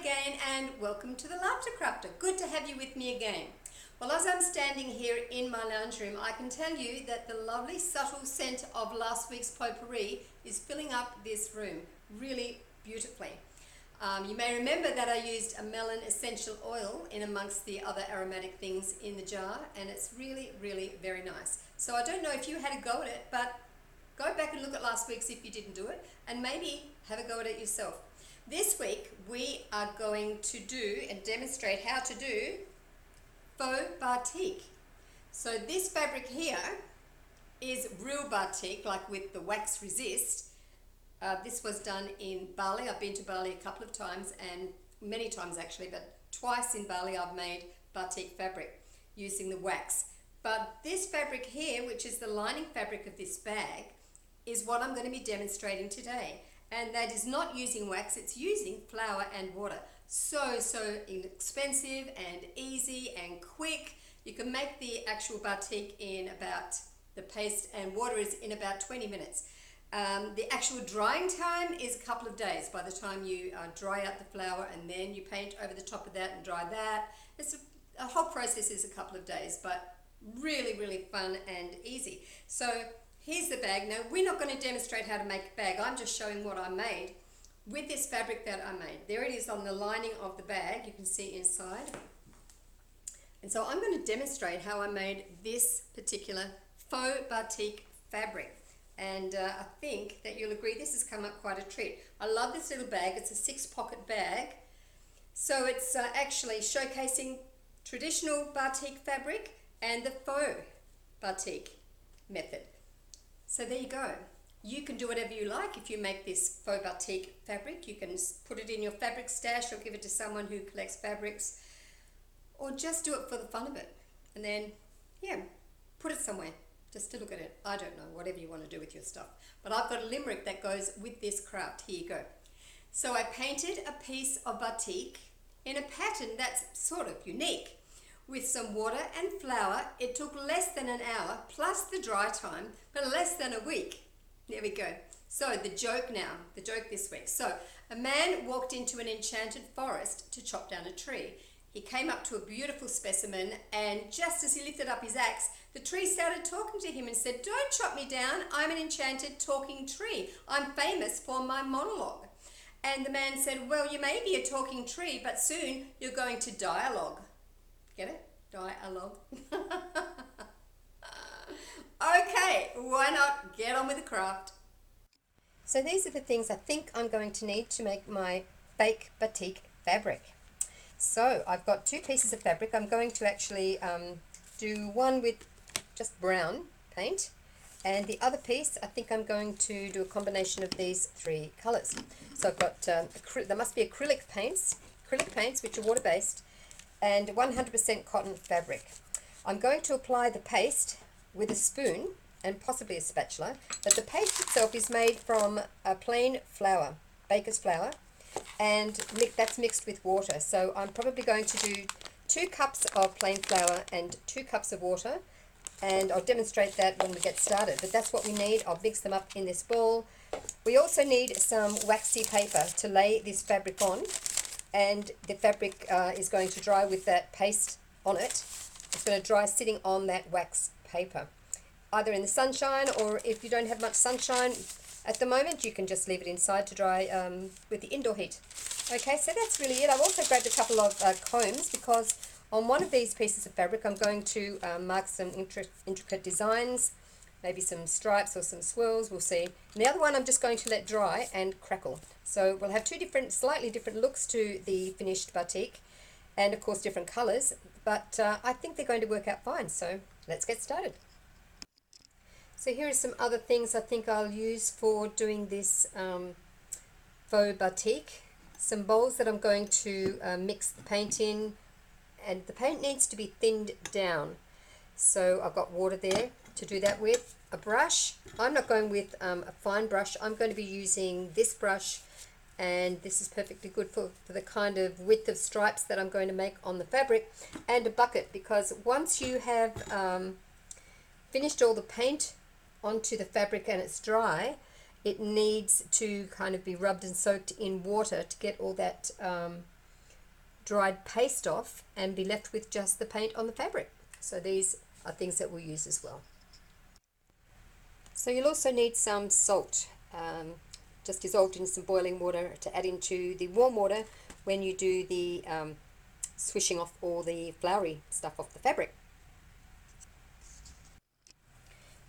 again and welcome to the Laughter Crafter. Good to have you with me again. Well, as I'm standing here in my lounge room, I can tell you that the lovely subtle scent of last week's potpourri is filling up this room really beautifully. You may remember that I used a melon essential oil in amongst the other aromatic things in the jar, and it's really very nice. So I don't know if you had a go at it, but go back and look at last week's if you didn't do it, and maybe have a go at it yourself. This week we are going to do and demonstrate how to do faux batik. So this fabric here is real batik, like with the wax resist. This was done in Bali. I've been to Bali a couple of times, and many times actually, but twice in Bali I've made batik fabric using the wax. But this fabric here, which is the lining fabric of this bag, is what I'm going to be demonstrating today. And that is not using wax, it's using flour and water. So inexpensive and easy and quick. You can make the actual batik in about, the paste and water is in about 20 minutes. The actual drying time is a couple of days by the time you dry out the flour, and then you paint over the top of that and dry that. It's a whole process is a couple of days, but really fun and easy. So here's the bag. Now we're not going to demonstrate how to make a bag. I'm just showing what I made with this fabric that I made. There it is on the lining of the bag. You can see inside. And so I'm going to demonstrate how I made this particular faux batik fabric. And I think that you'll agree this has come up quite a treat. I love this little bag. It's a 6-pocket bag. So it's actually showcasing traditional batik fabric and the faux batik method. So there you go. You can do whatever you like if you make this faux batik fabric. You can put it in your fabric stash or give it to someone who collects fabrics, or just do it for the fun of it. And then, yeah, put it somewhere just to look at it. I don't know, whatever you want to do with your stuff. But I've got a limerick that goes with this craft. Here you go. So I painted a piece of batik in a pattern that's sort of unique. With some water and flour, it took less than an hour, plus the dry time, but less than a week. There we go. So the joke now, the joke this week. So a man walked into an enchanted forest to chop down a tree. He came up to a beautiful specimen, and just as he lifted up his axe, the tree started talking to him and said, "Don't chop me down, I'm an enchanted talking tree. I'm famous for my monologue." And the man said, "Well, you may be a talking tree, but soon you're going to dialogue." Get it? Dialogue. Okay, why not get on with the craft? So these are the things I think I'm going to need to make my fake batik fabric. So I've got 2 pieces of fabric. I'm going to actually do one with just brown paint, and the other piece I think I'm going to do a combination of these 3 colors. So I've got there must be acrylic paints which are water-based, and 100% cotton fabric. I'm going to apply the paste with a spoon and possibly a spatula, but the paste itself is made from a plain flour, baker's flour, and that's mixed with water. So I'm probably going to do 2 cups of plain flour and 2 cups of water, and I'll demonstrate that when we get started. But that's what we need. I'll mix them up in this bowl. We also need some waxy paper to lay this fabric on, and the fabric is going to dry with that paste on it. It's going to dry sitting on that wax paper, either in the sunshine, or if you don't have much sunshine at the moment, you can just leave it inside to dry with the indoor heat. Okay, so that's really it. I've also grabbed a couple of combs, because on one of these pieces of fabric I'm going to mark some intricate designs, maybe some stripes or some swirls, we'll see. And the other one I'm just going to let dry and crackle. So we'll have 2 slightly different looks to the finished batik, and of course different colors, but I think they're going to work out fine. So let's get started. So here are some other things I think I'll use for doing this faux batik. Some bowls that I'm going to mix the paint in, and the paint needs to be thinned down. So I've got water there to do that with. A brush. I'm not going with a fine brush. I'm going to be using this brush, and this is perfectly good for the kind of width of stripes that I'm going to make on the fabric. And a bucket, because once you have finished all the paint onto the fabric and it's dry, it needs to kind of be rubbed and soaked in water to get all that dried paste off and be left with just the paint on the fabric. So these are things that we'll use as well. So you'll also need some salt, just dissolved in some boiling water to add into the warm water when you do the swishing off all the floury stuff off the fabric.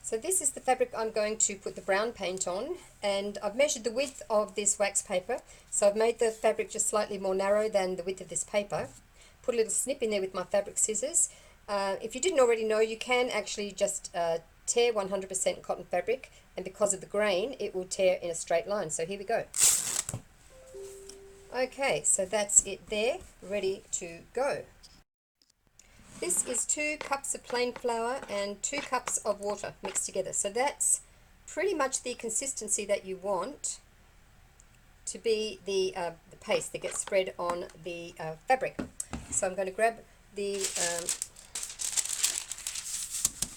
So this is the fabric I'm going to put the brown paint on, and I've measured the width of this wax paper, so I've made the fabric just slightly more narrow than the width of this paper. Put a little snip in there with my fabric scissors. If you didn't already know, you can actually just tear 100% cotton fabric, and because of the grain it will tear in a straight line. So here we go. Okay, so that's it there, ready to go. This is 2 cups of plain flour and 2 cups of water mixed together. So that's pretty much the consistency that you want to be the paste that gets spread on the fabric. So I'm going to grab the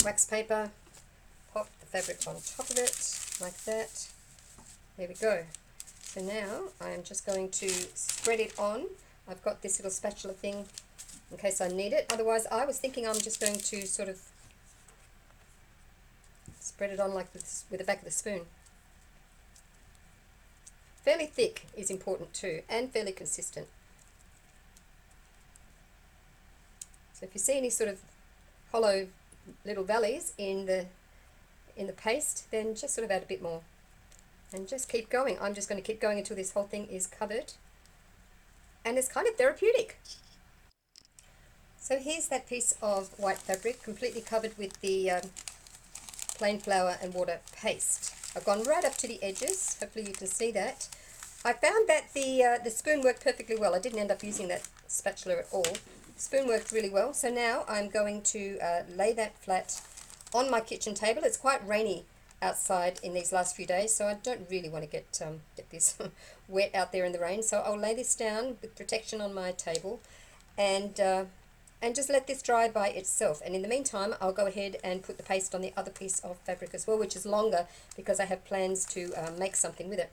wax paper, pop the fabric on top of it like that. There we go. So now I'm just going to spread it on. I've got this little spatula thing in case I need it. Otherwise, I was thinking I'm just going to sort of spread it on like this with the back of the spoon. Fairly thick is important too, and fairly consistent. So if you see any sort of hollow little valleys in the paste, then just sort of add a bit more. And just keep going. I'm just going to keep going until this whole thing is covered. And it's kind of therapeutic. So here's that piece of white fabric completely covered with the plain flour and water paste. I've gone right up to the edges. Hopefully you can see that. I found that the spoon worked perfectly well. I didn't end up using that spatula at all. The spoon worked really well. So now I'm going to lay that flat on my kitchen table. It's quite rainy outside in these last few days, so I don't really want to get this wet out there in the rain. So I'll lay this down with protection on my table and just let this dry by itself. And in the meantime, I'll go ahead and put the paste on the other piece of fabric as well, which is longer because I have plans to make something with it.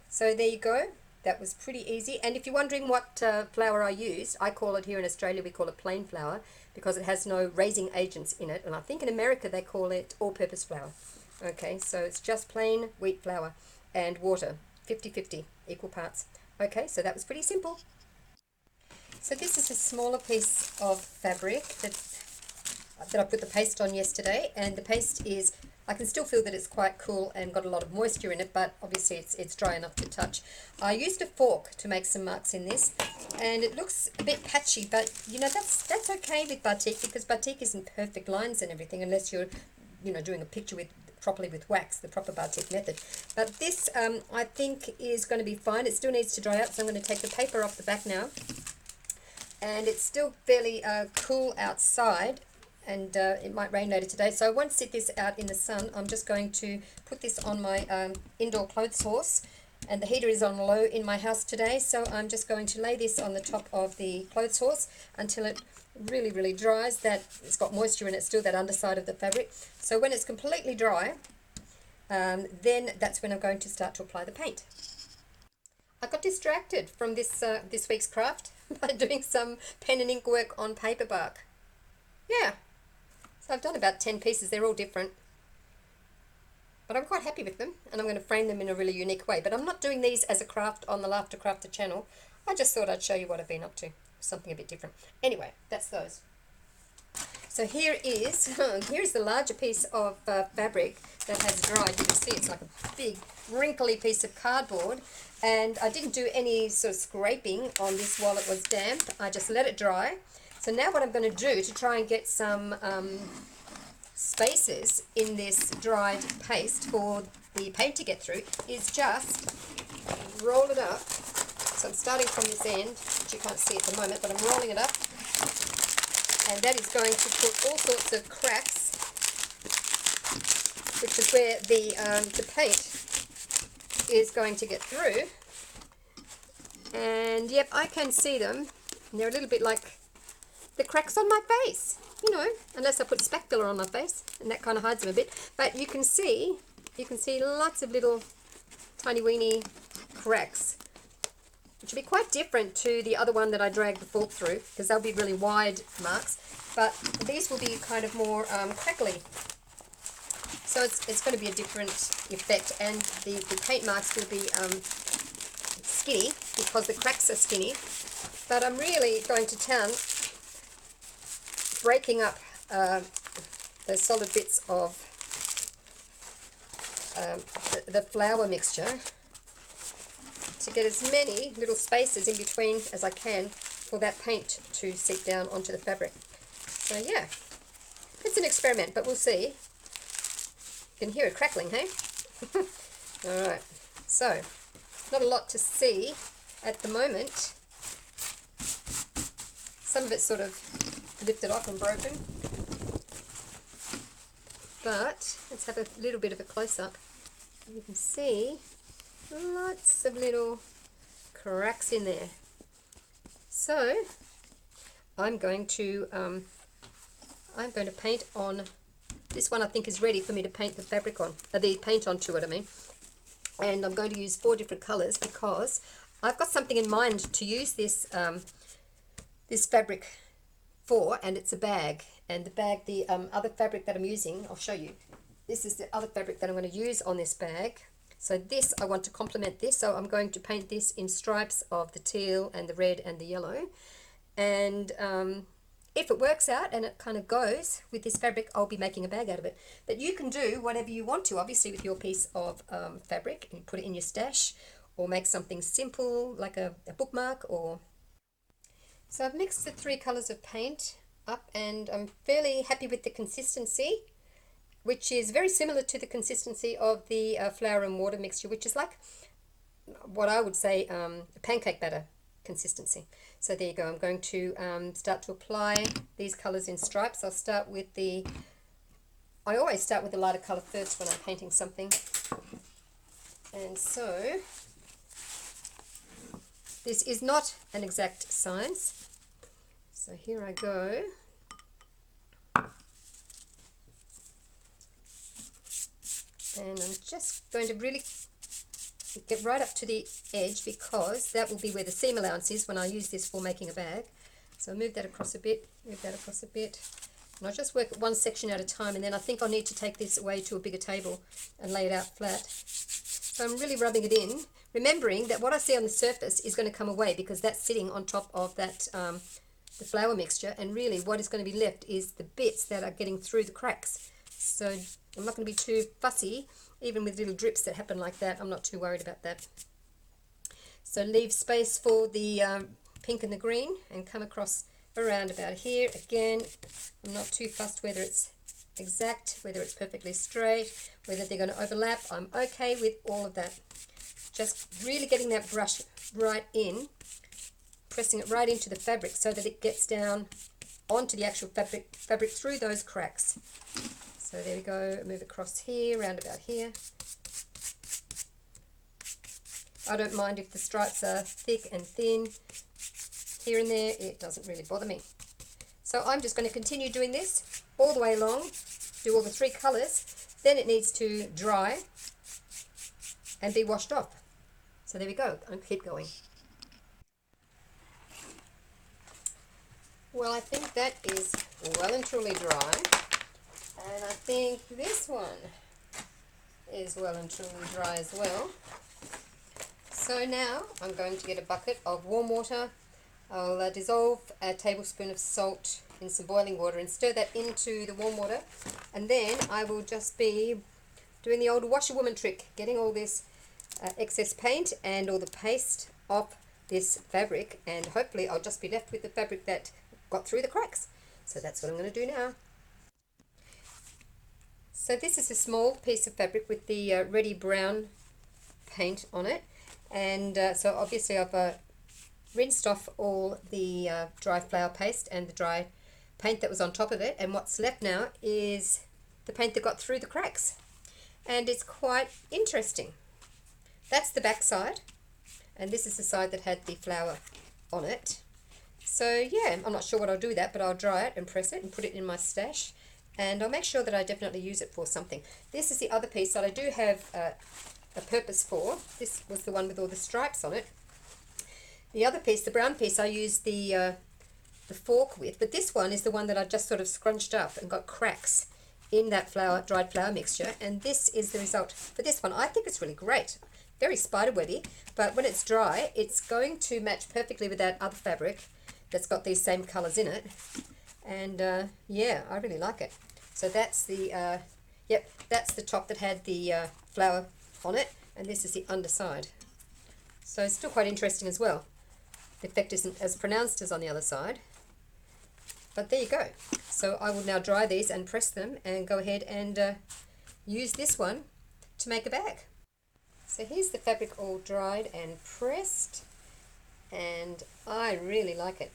So there you go. That was pretty easy. And if you're wondering what flour I used, I call it here in Australia, we call it plain flour because it has no raising agents in it. And I think in America they call it all-purpose flour. Okay, so it's just plain wheat flour and water, 50-50, equal parts. Okay, so that was pretty simple. So this is a smaller piece of fabric that I put the paste on yesterday, and the paste is, I can still feel that it's quite cool and got a lot of moisture in it, but obviously it's dry enough to touch. I used a fork to make some marks in this, and it looks a bit patchy, but you know, that's okay with batik because batik isn't perfect lines and everything unless you're, you know, doing a picture properly with wax, the proper batik method. But this I think is going to be fine. It still needs to dry out, so I'm going to take the paper off the back now. And it's still fairly cool outside, and it might rain later today, so I won't sit this out in the sun. I'm just going to put this on my indoor clothes horse, and the heater is on low in my house today, so I'm just going to lay this on the top of the clothes horse until it really dries. That it's got moisture in it still, that underside of the fabric. So when it's completely dry, then that's when I'm going to start to apply the paint. I got distracted from this week's craft by doing some pen and ink work on paper bark. Yeah, so I've done about 10 pieces. They're all different, but I'm quite happy with them, and I'm going to frame them in a really unique way. But I'm not doing these as a craft on the Laughter Crafter channel. I just thought I'd show you what I've been up to, something a bit different. Anyway, that's those. So here is the larger piece of fabric that has dried. You can see it's like a big wrinkly piece of cardboard, and I didn't do any sort of scraping on this while it was damp. I just let it dry. So now what I'm going to do to try and get some spaces in this dried paste for the paint to get through is just roll it up. So I'm starting from this end, which you can't see at the moment, but I'm rolling it up. And that is going to put all sorts of cracks, which is where the paint is going to get through. And yep, I can see them. And they're a little bit like the cracks on my face, you know, unless I put spatula on my face, and that kind of hides them a bit. But you can see lots of little tiny weeny cracks which will be quite different to the other one that I dragged the fork through, because they'll be really wide marks, but these will be kind of more crackly. So it's going to be a different effect, and the paint marks will be skinny because the cracks are skinny. But I'm really going to town breaking up the solid bits of the flour mixture to get as many little spaces in between as I can for that paint to seep down onto the fabric. So yeah, it's an experiment, but we'll see. You can hear it crackling, hey? Alright, so not a lot to see at the moment. Some of it's sort of lifted off and broken. But let's have a little bit of a close-up. You can see lots of little cracks in there. So I'm going to paint on this one. I think is ready for me to paint the fabric on, the paint onto it, I mean. And I'm going to use 4 different colors because I've got something in mind to use this this fabric for, and it's a bag. And the bag, the other fabric that I'm using, I'll show you. This is the other fabric that I'm going to use on this bag. So this, I want to complement this, so I'm going to paint this in stripes of the teal and the red and the yellow. And if it works out and it kind of goes with this fabric, I'll be making a bag out of it. But you can do whatever you want to, obviously, with your piece of fabric, and put it in your stash, or make something simple like a bookmark. Or so I've mixed the 3 colors of paint up, and I'm fairly happy with the consistency, which is very similar to the consistency of the flour and water mixture, which is like what I would say pancake batter consistency. So there you go. I'm going to start to apply these colors in stripes. I'll start with I always start with the lighter color first when I'm painting something. And so this is not an exact science. So here I go. And I'm just going to really get right up to the edge, because that will be where the seam allowance is when I use this for making a bag. So I'll move that across a bit, move that across a bit. And I'll just work one section at a time, and then I think I'll need to take this away to a bigger table and lay it out flat. So I'm really rubbing it in, remembering that what I see on the surface is going to come away because that's sitting on top of that the flour mixture, and really what is going to be left is the bits that are getting through the cracks. So I'm not going to be too fussy, even with little drips that happen like that. I'm not too worried about that. So leave space for the pink and the green, and come across around about here. Again, I'm not too fussed whether it's exact, whether it's perfectly straight, whether they're going to overlap. I'm okay with all of that. Just really getting that brush right in, pressing it right into the fabric so that it gets down onto the actual fabric through those cracks. So there we go. Move across here, round about here. I don't mind if the stripes are thick and thin here and there. It doesn't really bother me. So I'm just going to continue doing this all the way along, do all the 3 colors. Then it needs to dry and be washed off. So there we go. I'll keep going. Well, I think that is well and truly dry. And I think this one is well and truly dry as well. So now I'm going to get a bucket of warm water. I'll dissolve a tablespoon of salt in some boiling water and stir that into the warm water. And then I will just be doing the old washerwoman trick, getting all this excess paint and all the paste off this fabric. And hopefully I'll just be left with the fabric that got through the cracks. So that's what I'm going to do now. So this is a small piece of fabric with the reddy brown paint on it, and so obviously I've rinsed off all the dry flour paste and the dry paint that was on top of it, and what's left now is the paint that got through the cracks, and it's quite interesting. That's the back side, and this is the side that had the flour on it. So yeah, I'm not sure what I'll do with that, but I'll dry it and press it and put it in my stash. And I'll make sure that I definitely use it for something. This is the other piece that I do have a purpose for. This was the one with all the stripes on it. The other piece, the brown piece, I used the fork with, but this one is the one that I just sort of scrunched up and got cracks in that dried flour mixture, and this is the result for this one. I think it's really great, very spiderwebby, but when it's dry, it's going to match perfectly with that other fabric that's got these same colors in it, and yeah, I really like it. So that's the yep, that's the top that had the flour on it, and this is the underside. So it's still quite interesting as well. The effect isn't as pronounced as on the other side, but there you go. So I will now dry these and press them and go ahead and use this one to make a bag. So here's the fabric all dried and pressed, and I really like it.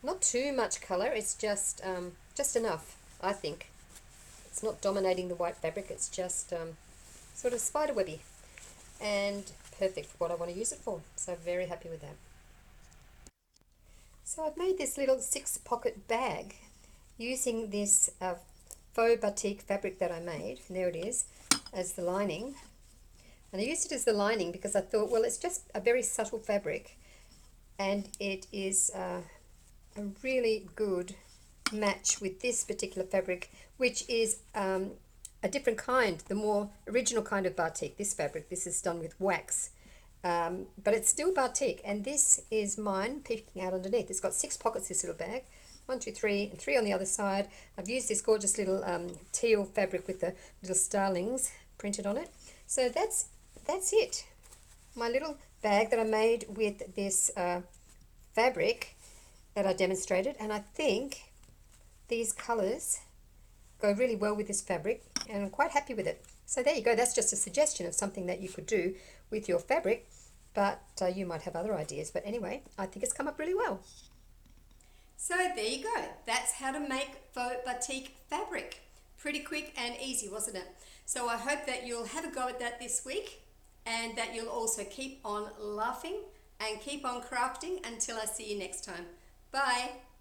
Not too much colour, it's just enough, I think. It's not dominating the white fabric, it's just sort of spiderwebby and perfect for what I want to use it for. So very happy with that. So I've made this little 6-pocket bag using this faux batik fabric that I made, and there it is, as the lining. And I used it as the lining because I thought, well, it's just a very subtle fabric, and it is a really good match with this particular fabric, which is a different kind, the more original kind of batik. This fabric, this is done with wax. But it's still batik, and this is mine peeking out underneath. It's got 6 pockets, this little bag, 1, 2, 3, and 3 on the other side. I've used this gorgeous little teal fabric with the little starlings printed on it. So that's it, my little bag that I made with this fabric that I demonstrated, and I think these colors go really well with this fabric, and I'm quite happy with it. So there you go, that's just a suggestion of something that you could do with your fabric, but you might have other ideas. But anyway, I think it's come up really well. So there you go, that's how to make faux batik fabric. Pretty quick and easy, wasn't it? So I hope that you'll have a go at that this week, and that you'll also keep on laughing and keep on crafting until I see you next time. Bye.